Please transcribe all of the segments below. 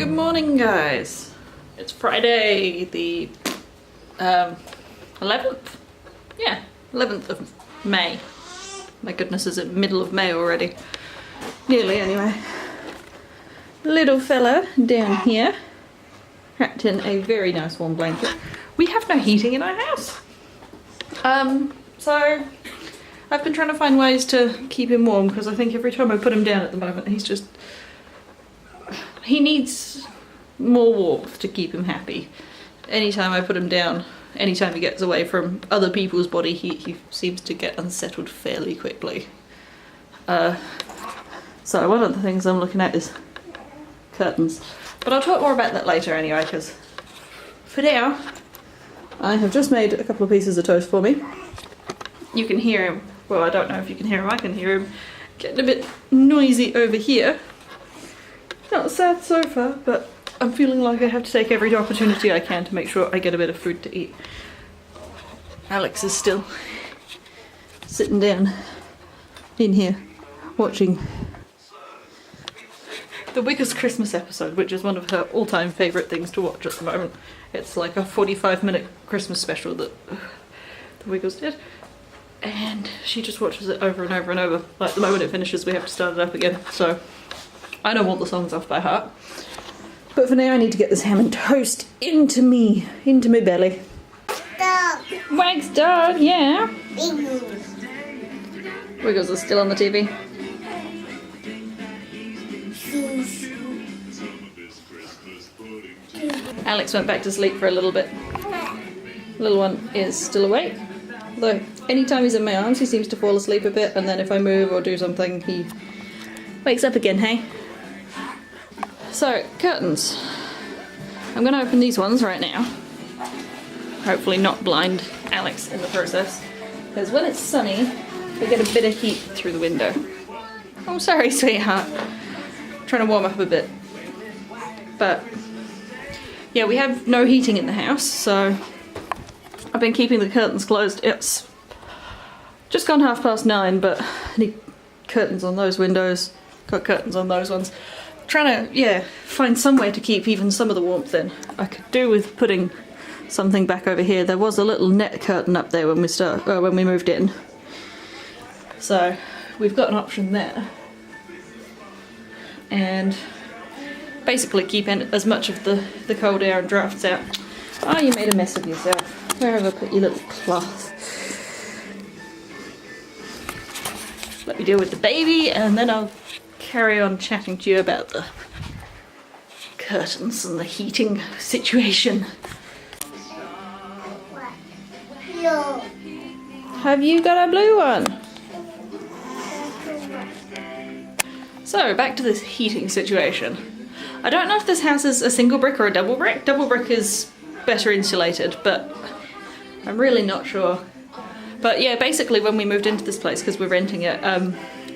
Good morning, guys. It's Friday the 11th? Yeah, 11th of May. My goodness, is it middle of May already? Nearly, anyway. Little fella down here, wrapped in a very nice warm blanket. We have no heating in our house. So I've been trying to find ways to keep him warm because I think every time I put him down at the moment, he needs more warmth to keep him happy. Anytime I put him down, anytime he gets away from other people's body, he seems to get unsettled fairly quickly. So one of the things I'm looking at is curtains. But I'll talk more about that later anyway, because for now, I have just made a couple of pieces of toast for me. You can hear him, well, I don't know if you can hear him, I can hear him getting a bit noisy over here. Not sad so far, but I'm feeling like I have to take every opportunity I can to make sure I get a bit of food to eat. Alex is still sitting down in here watching the Wiggles Christmas episode, which is one of her all-time favourite things to watch at the moment. It's like a 45-minute Christmas special that the Wiggles did, and she just watches it over and over and over. Like, the moment it finishes, we have to start it up again, so I know all the songs off by heart. But for now I need to get this ham and toast into me belly. Dog. Wags dog, yeah. Wiggles. Wiggles is still on the TV. Alex went back to sleep for a little bit. Little one is still awake. Though anytime he's in my arms he seems to fall asleep a bit, and then if I move or do something he wakes up again, hey? So, curtains. I'm going to open these ones right now. Hopefully not blind Alex in the process. Because when it's sunny, we get a bit of heat through the window. Oh, sorry, sweetheart. Trying to warm up a bit. But, yeah, we have no heating in the house, so I've been keeping the curtains closed. It's just gone 9:30, but I need curtains on those windows. Got curtains on those ones. Trying to, yeah, find somewhere to keep even some of the warmth in. I could do with putting something back over here. There was a little net curtain up there when we moved in. So we've got an option there. And basically keep in as much of the cold air and drafts out. Oh, you made a mess of yourself. Where have I put your little cloth? Let me deal with the baby and then I'll carry on chatting to you about the curtains and the heating situation. No. Have you got a blue one? So, back to this heating situation. I don't know if this house is a single brick or a double brick. Double brick is better insulated, but I'm really not sure. But yeah, basically when we moved into this place, because we're renting it,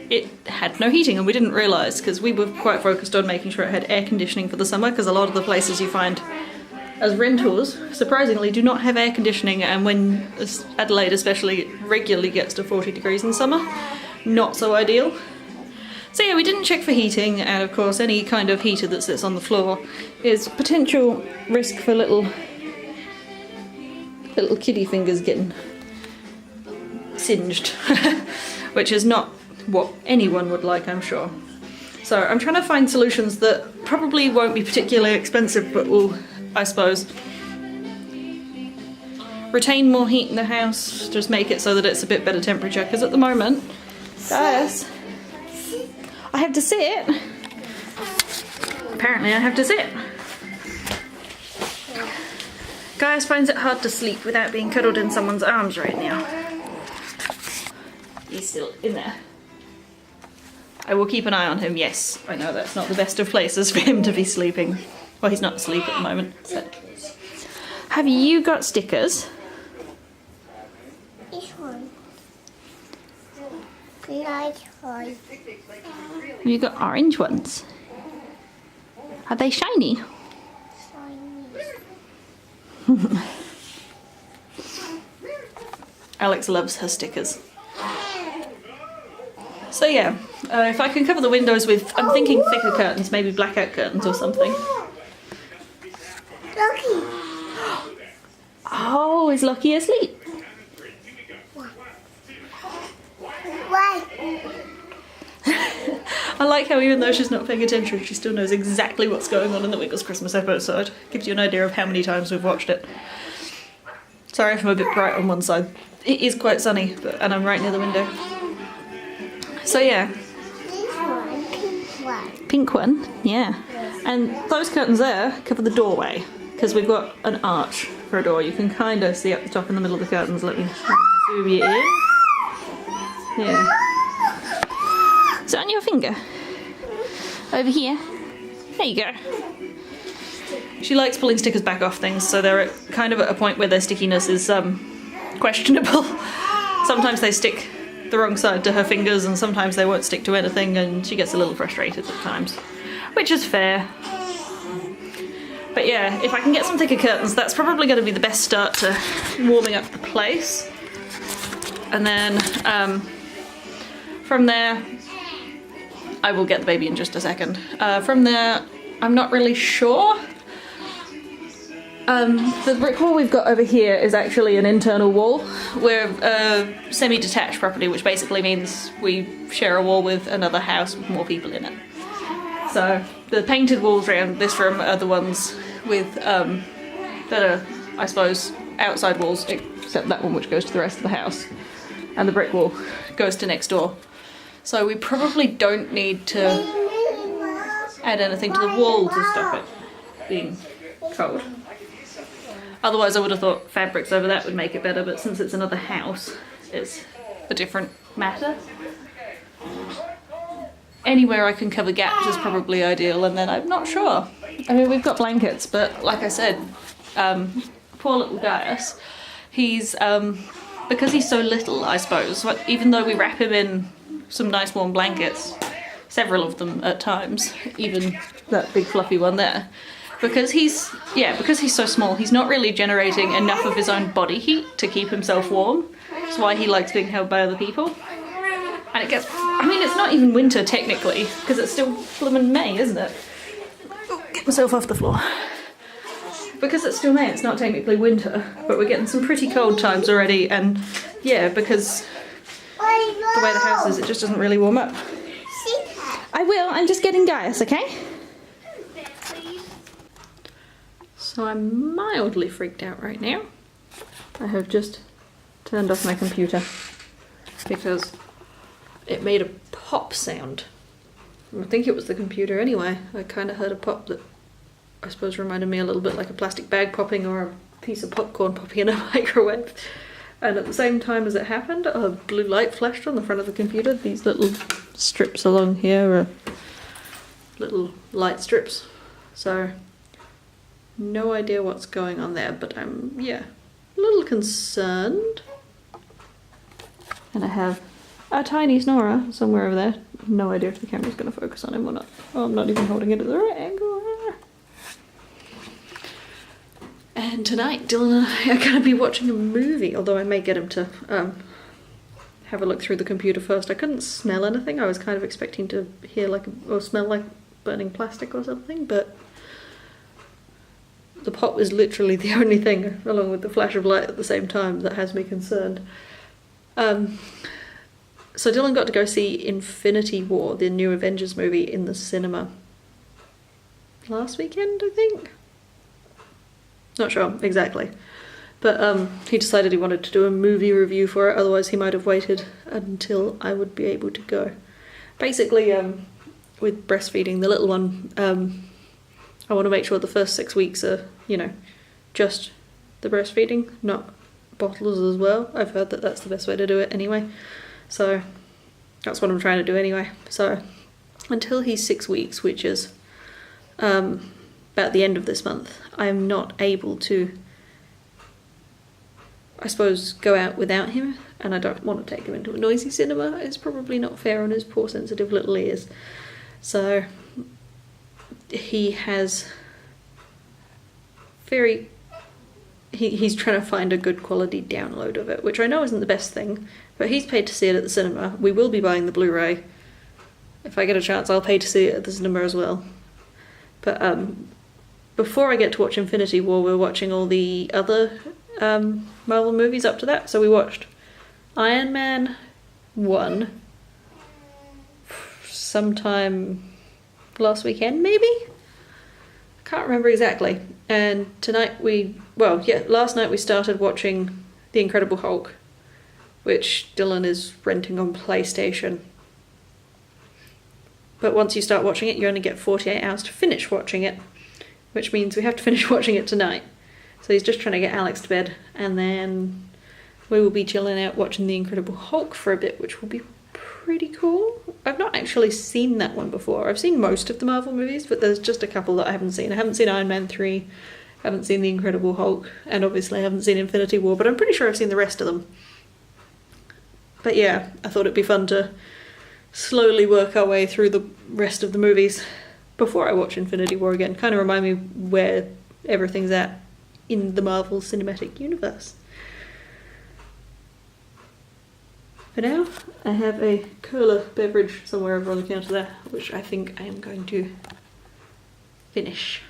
it had no heating, and we didn't realise because we were quite focused on making sure it had air conditioning for the summer, because a lot of the places you find as rentals surprisingly do not have air conditioning, and when Adelaide especially regularly gets to 40 degrees in summer, not so ideal. So yeah, we didn't check for heating, and of course any kind of heater that sits on the floor is potential risk for little kitty fingers getting singed, which is not what anyone would like, I'm sure. So I'm trying to find solutions that probably won't be particularly expensive, but will, I suppose, retain more heat in the house, just make it so that it's a bit better temperature, because at the moment, guys, I have to sit. Apparently I have to sit. Gaius finds it hard to sleep without being cuddled in someone's arms right now. He's still in there. I will keep an eye on him, yes. I know that's not the best of places for him to be sleeping. Well, he's not asleep at the moment. But have you got stickers? This one. Light one. Have you got orange ones? Are they shiny? Shiny. Alex loves her stickers. So yeah, if I can cover the windows with, I'm thinking thicker curtains, maybe blackout curtains or something. Lucky. Oh, is Lucky asleep? Why? I like how even though she's not paying attention, she still knows exactly what's going on in the Wiggles Christmas episode. Gives you an idea of how many times we've watched it. Sorry if I'm a bit bright on one side. It is quite sunny, and I'm right near the window. So yeah. This one, pink one. Pink one, yeah. And those curtains there cover the doorway, because we've got an arch for a door. You can kind of see up the top in the middle of the curtains. Let me zoom you in. Yeah. Is it on your finger? Over here. There you go. She likes pulling stickers back off things, so they're kind of at a point where their stickiness is questionable. Sometimes they stick the wrong side to her fingers, and sometimes they won't stick to anything, and she gets a little frustrated at times, which is fair. But yeah, if I can get some thicker curtains, that's probably going to be the best start to warming up the place. And then from there, I will get the baby in just a second. From there, I'm not really sure. The brick wall we've got over here is actually an internal wall. We're a semi-detached property, which basically means we share a wall with another house with more people in it. So the painted walls around this room are the ones with that are, I suppose, outside walls, except that one which goes to the rest of the house. And the brick wall goes to next door. So we probably don't need to add anything to the wall to stop it being cold. Otherwise I would have thought fabrics over that would make it better, but since it's another house, it's a different matter. Anywhere I can cover gaps is probably ideal, and then I'm not sure. I mean, we've got blankets, but like I said, poor little Gaius, he's, because he's so little, I suppose, even though we wrap him in some nice warm blankets, several of them at times, even that big fluffy one there, because he's so small, he's not really generating enough of his own body heat to keep himself warm. That's why he likes being held by other people. And it gets, I mean, it's not even winter technically, because it's still blooming May, isn't it? Oh, get myself off the floor. Because it's still May, it's not technically winter, but we're getting some pretty cold times already, and yeah, because the way the house is, it just doesn't really warm up. I will, I'm just getting Gaius, okay? So I'm mildly freaked out right now. I have just turned off my computer because it made a pop sound. I think it was the computer anyway. I kind of heard a pop that I suppose reminded me a little bit like a plastic bag popping or a piece of popcorn popping in a microwave. And at the same time as it happened, a blue light flashed on the front of the computer. These little strips along here are little light strips. So, no idea what's going on there, but I'm, yeah, a little concerned. And I have a tiny snorer somewhere over there. No idea if the camera's going to focus on him or not. Oh, I'm not even holding it at the right angle. And tonight, Dylan and I are going to be watching a movie, although I may get him to have a look through the computer first. I couldn't smell anything. I was kind of expecting to hear like, or smell like burning plastic or something, but the pop is literally the only thing, along with the flash of light at the same time, that has me concerned. So Dylan got to go see Infinity War, the new Avengers movie, in the cinema last weekend, I think? Not sure exactly. But he decided he wanted to do a movie review for it, otherwise he might have waited until I would be able to go. Basically, with breastfeeding the little one, I want to make sure the first 6 weeks are, you know, just the breastfeeding, not bottles as well. I've heard that that's the best way to do it anyway. So that's what I'm trying to do anyway. So until he's 6 weeks, which is about the end of this month, I'm not able to, I suppose, go out without him, and I don't want to take him into a noisy cinema. It's probably not fair on his poor sensitive little ears. So he has he's trying to find a good quality download of it, which I know isn't the best thing, but he's paid to see it at the cinema. We will be buying the Blu-ray. If I get a chance, I'll pay to see it at the cinema as well. But before I get to watch Infinity War, we're watching all the other Marvel movies up to that. So we watched Iron Man 1 sometime last weekend, maybe? I can't remember exactly. And tonight last night we started watching The Incredible Hulk, which Dylan is renting on PlayStation. But once you start watching it, you only get 48 hours to finish watching it, which means we have to finish watching it tonight. So he's just trying to get Alex to bed, and then we will be chilling out watching The Incredible Hulk for a bit, which will be pretty cool. I've not actually seen that one before. I've seen most of the Marvel movies, but there's just a couple that I haven't seen. I haven't seen Iron Man 3, I haven't seen The Incredible Hulk, and obviously I haven't seen Infinity War, but I'm pretty sure I've seen the rest of them. But yeah, I thought it'd be fun to slowly work our way through the rest of the movies before I watch Infinity War again. Kind of remind me where everything's at in the Marvel Cinematic Universe. For now, I have a cola beverage somewhere over on the counter there, which I think I am going to finish.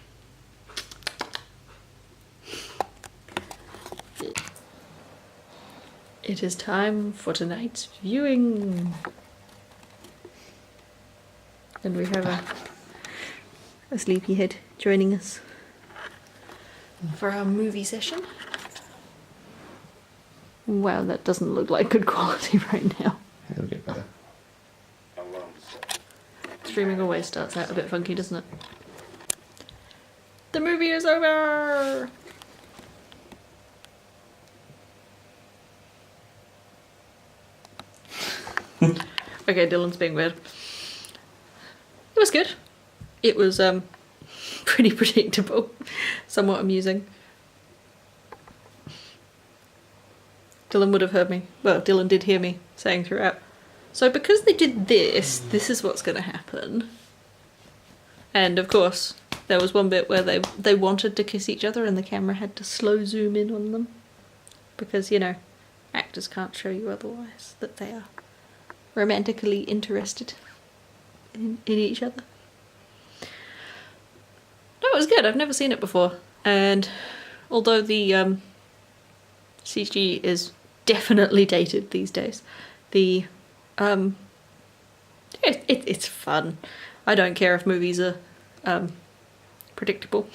It is time for tonight's viewing. And we have a sleepyhead joining us for our movie session. Wow, that doesn't look like good quality right now. It'll get better. Streaming always starts out a bit funky, doesn't it? The movie is over! Okay, Dylan's being weird. It was good. It was pretty predictable, somewhat amusing. Dylan would have heard me. Well, Dylan did hear me saying throughout. So because they did this, this is what's going to happen. And of course, there was one bit where they wanted to kiss each other and the camera had to slow zoom in on them. Because, you know, actors can't show you otherwise that they are romantically interested in each other. No, it was good. I've never seen it before. And although the CG is definitely dated these days, the it's fun. I don't care if movies are predictable.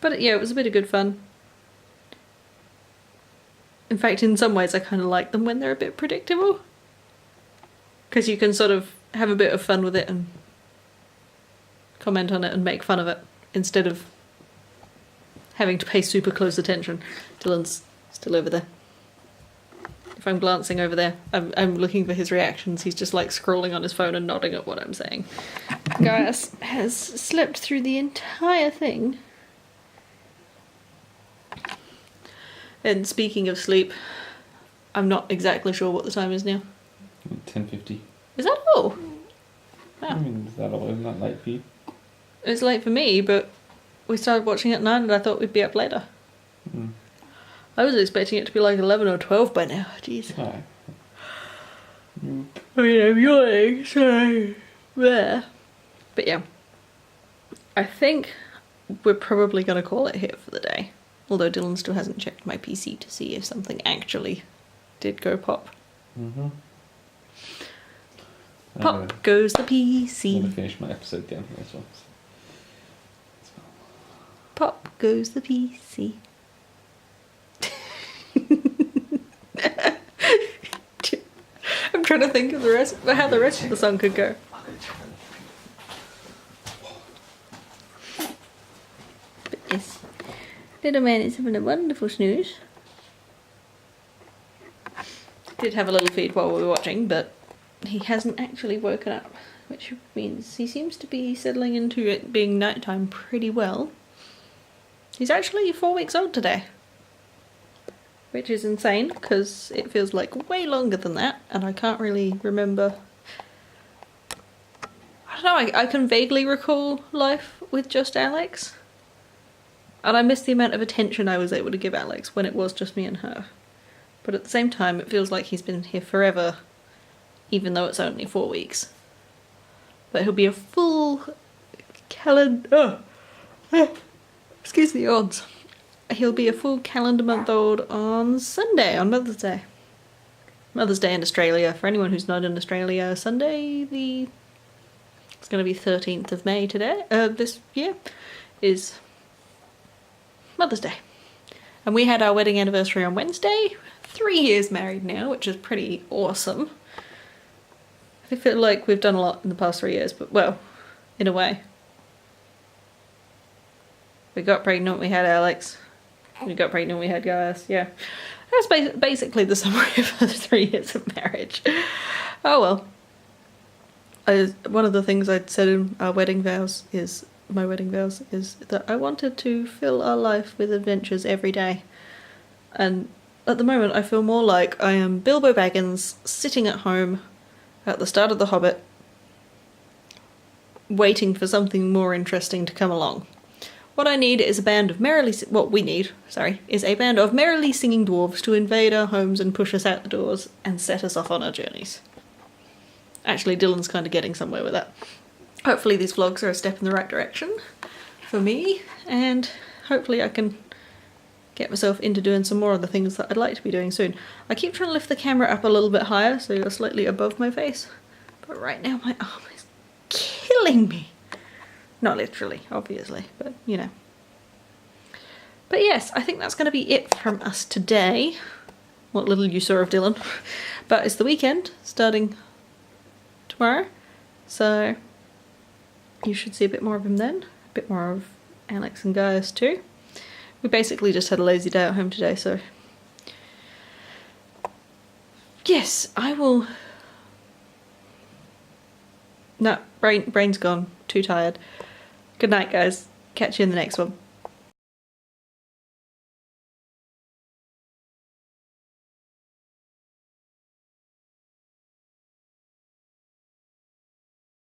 But yeah, it was a bit of good fun. In fact, in some ways I kind of like them when they're a bit predictable. Because you can sort of have a bit of fun with it and comment on it and make fun of it, instead of having to pay super close attention. Dylan's still over there. If I'm glancing over there, I'm looking for his reactions. He's just like scrolling on his phone and nodding at what I'm saying. Gaius has slept through the entire thing. And speaking of sleep, I'm not exactly sure what the time is now. 10:50. Is that all? Wow. I mean, is that all? Isn't that late for you? It's late for me, but we started watching at 9 and I thought we'd be up later. Mm. I was expecting it to be like 11 or 12 by now. Jeez. Alright. I mean, I'm yawning, so... There. But yeah. I think we're probably going to call it here for the day. Although Dylan still hasn't checked my PC to see if something actually did go pop. Mm-hmm. Pop goes the I'm gonna PC. finish my episode down here as well. Pop goes the PC. I'm trying to think of how the rest of the song could go. But yes, little man is having a wonderful snooze. Did have a little feed while we were watching, but he hasn't actually woken up, which means he seems to be settling into it being nighttime pretty well. He's actually 4 weeks old today, which is insane because it feels like way longer than that, and I can't really remember. I don't know, I can vaguely recall life with just Alex, and I miss the amount of attention I was able to give Alex when it was just me and her. But at the same time, it feels like he's been here forever, even though it's only 4 weeks. But he'll be a full calendar. excuse the odds. He'll be a full calendar month old on Sunday, on Mother's Day. Mother's Day in Australia. For anyone who's not in Australia, Sunday it's going to be 13th of May today. This year is Mother's Day, and we had our wedding anniversary on Wednesday. 3 years married now, which is pretty awesome. I feel like we've done a lot in the past 3 years, but well, in a way. We got pregnant, we had Alex. We got pregnant, we had Gaius. Yeah, that's basically the summary of the 3 years of marriage. Oh well. One of the things I'd said in our wedding vows is, my wedding vows, is that I wanted to fill our life with adventures every day. And at the moment I feel more like I am Bilbo Baggins sitting at home at the start of The Hobbit, waiting for something more interesting to come along. What I need is a band of is a band of merrily singing dwarves to invade our homes and push us out the doors and set us off on our journeys. Actually, Dylan's kind of getting somewhere with that. Hopefully these vlogs are a step in the right direction for me, and hopefully I can get myself into doing some more of the things that I'd like to be doing soon. I keep trying to lift the camera up a little bit higher so you're slightly above my face, but right now my arm is killing me. Not literally, obviously, but you know. But yes, I think that's going to be it from us today. What little you saw of Dylan. But it's the weekend, starting tomorrow, so you should see a bit more of him then. A bit more of Alex and Gaius too. We basically just had a lazy day at home today, so yes, I will. No, brain's gone. Too tired. Good night, guys. Catch you in the next one.